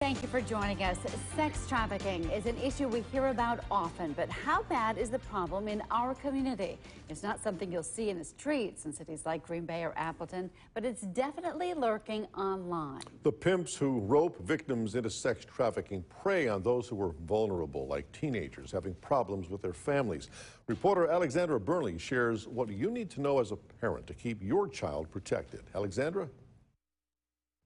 Thank you for joining us. Sex trafficking is an issue we hear about often, but how bad is the problem in our community? It's not something you'll see in the streets in cities like Green Bay or Appleton, but it's definitely lurking online. The pimps who rope victims into sex trafficking prey on those who are vulnerable, like teenagers having problems with their families. Reporter Alexandra Burnley shares what you need to know as a parent to keep your child protected. Alexandra?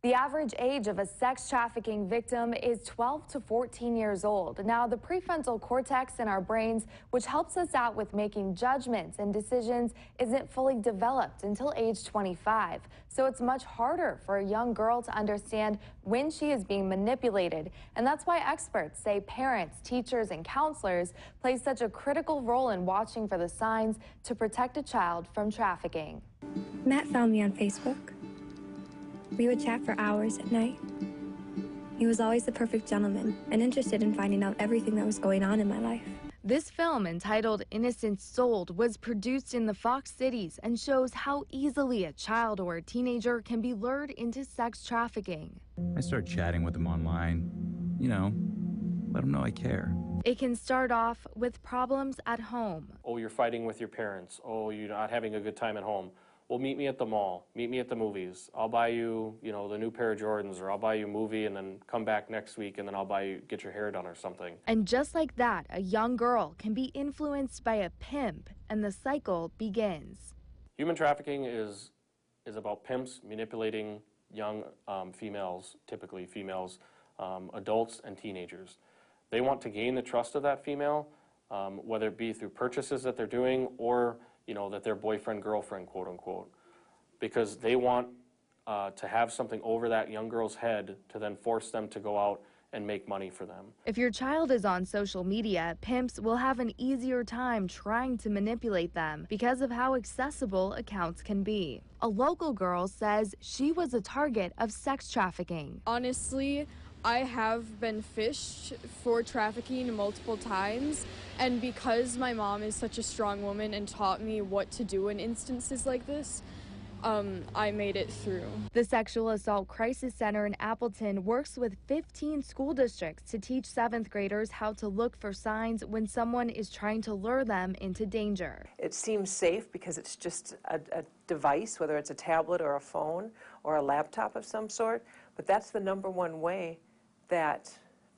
The average age of a sex trafficking victim is 12 to 14 years old. Now, the prefrontal cortex in our brains, which helps us out with making judgments and decisions, isn't fully developed until age 25. So it's much harder for a young girl to understand when she is being manipulated. And that's why experts say parents, teachers, and counselors play such a critical role in watching for the signs to protect a child from trafficking. Matt found me on Facebook. We would chat for hours at night. He was always the perfect gentleman and interested in finding out everything that was going on in my life. This film, entitled Innocence Sold, was produced in the Fox Cities and shows how easily a child or a teenager can be lured into sex trafficking. I start chatting with them online, let them know I care. It can start off with problems at home. Oh, you're fighting with your parents. Oh, you're not having a good time at home. Well, meet me at the mall, meet me at the movies. I'll buy you, the new pair of Jordans, or I'll buy you a movie and then come back next week and then I'll get your hair done or something. And just like that, a young girl can be influenced by a pimp and the cycle begins. Human trafficking is about pimps manipulating young females, typically females, adults and teenagers. They want to gain the trust of that female, whether it be through purchases that they're doing or that they're boyfriend, girlfriend, quote unquote, because they want to have something over that young girl's head to then force them to go out and make money for them. If your child is on social media, pimps will have an easier time trying to manipulate them because of how accessible accounts can be. A local girl says she was a target of sex trafficking. Honestly, I have been fished for trafficking multiple times, and because my mom is such a strong woman and taught me what to do in instances like this, I made it through. The Sexual Assault Crisis Center in Appleton works with 15 school districts to teach 7th graders how to look for signs when someone is trying to lure them into danger. It seems safe because it's just a device, whether it's a tablet or a phone or a laptop of some sort, but that's the #1 way that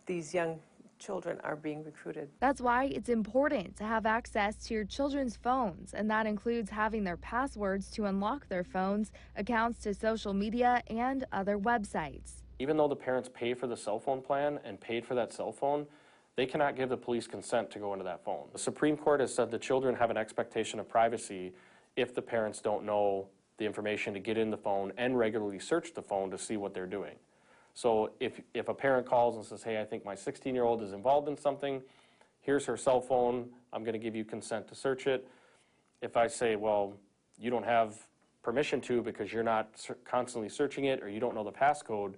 these young children are being recruited. That's why it's important to have access to your children's phones, and that includes having their passwords to unlock their phones, accounts to social media, and other websites. Even though the parents pay for the cell phone plan and paid for that cell phone, they cannot give the police consent to go into that phone. The Supreme Court has said the children have an expectation of privacy if the parents don't know the information to get in the phone and regularly search the phone to see what they're doing. So if a parent calls and says, hey, I think my 16-year-old is involved in something, here's her cell phone, I'm going to give you consent to search it. If I say, well, you don't have permission to because you're not constantly searching it or you don't know the passcode,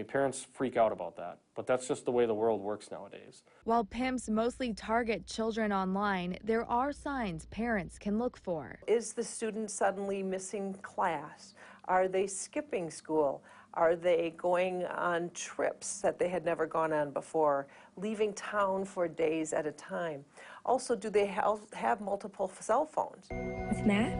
parents freak out about that. But that's just the way the world works nowadays. While pimps mostly target children online, there are signs parents can look for. Is the student suddenly missing class? Are they skipping school? Are they going on trips that they had never gone on before, leaving town for days at a time? Also, do they have multiple cell phones? With Matt,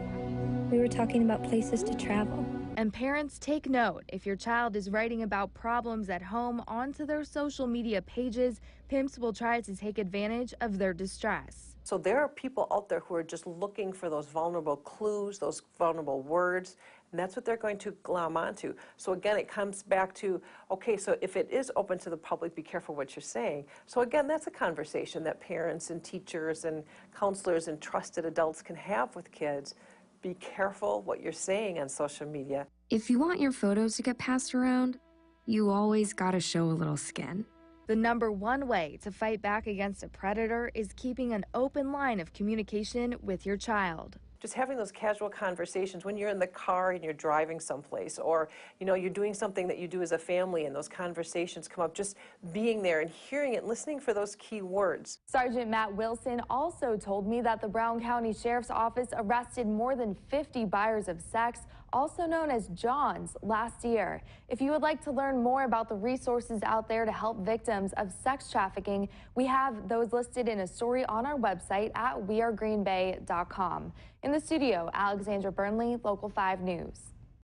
we were talking about places to travel. And parents, take note. If your child is writing about problems at home onto their social media pages, pimps will try to take advantage of their distress. So there are people out there who are just looking for those vulnerable clues, those vulnerable words, and that's what they're going to glom onto. So again, it comes back to, okay, so if it is open to the public, be careful what you're saying. So again, that's a conversation that parents and teachers and counselors and trusted adults can have with kids. Be careful what you're saying on social media. If you want your photos to get passed around, you always gotta show a little skin. The #1 way to fight back against a predator is keeping an open line of communication with your child. Just having those casual conversations when you're in the car and you're driving someplace, or you're doing something that you do as a family and those conversations come up, just being there and hearing it, listening for those key words. Sergeant Matt Wilson also told me that the Brown County Sheriff's Office arrested more than 50 buyers of sex, also known as Johns, last year. If you would like to learn more about the resources out there to help victims of sex trafficking, we have those listed in a story on our website at wearegreenbay.com. In the studio, Alexandra Burnley, Local 5 News.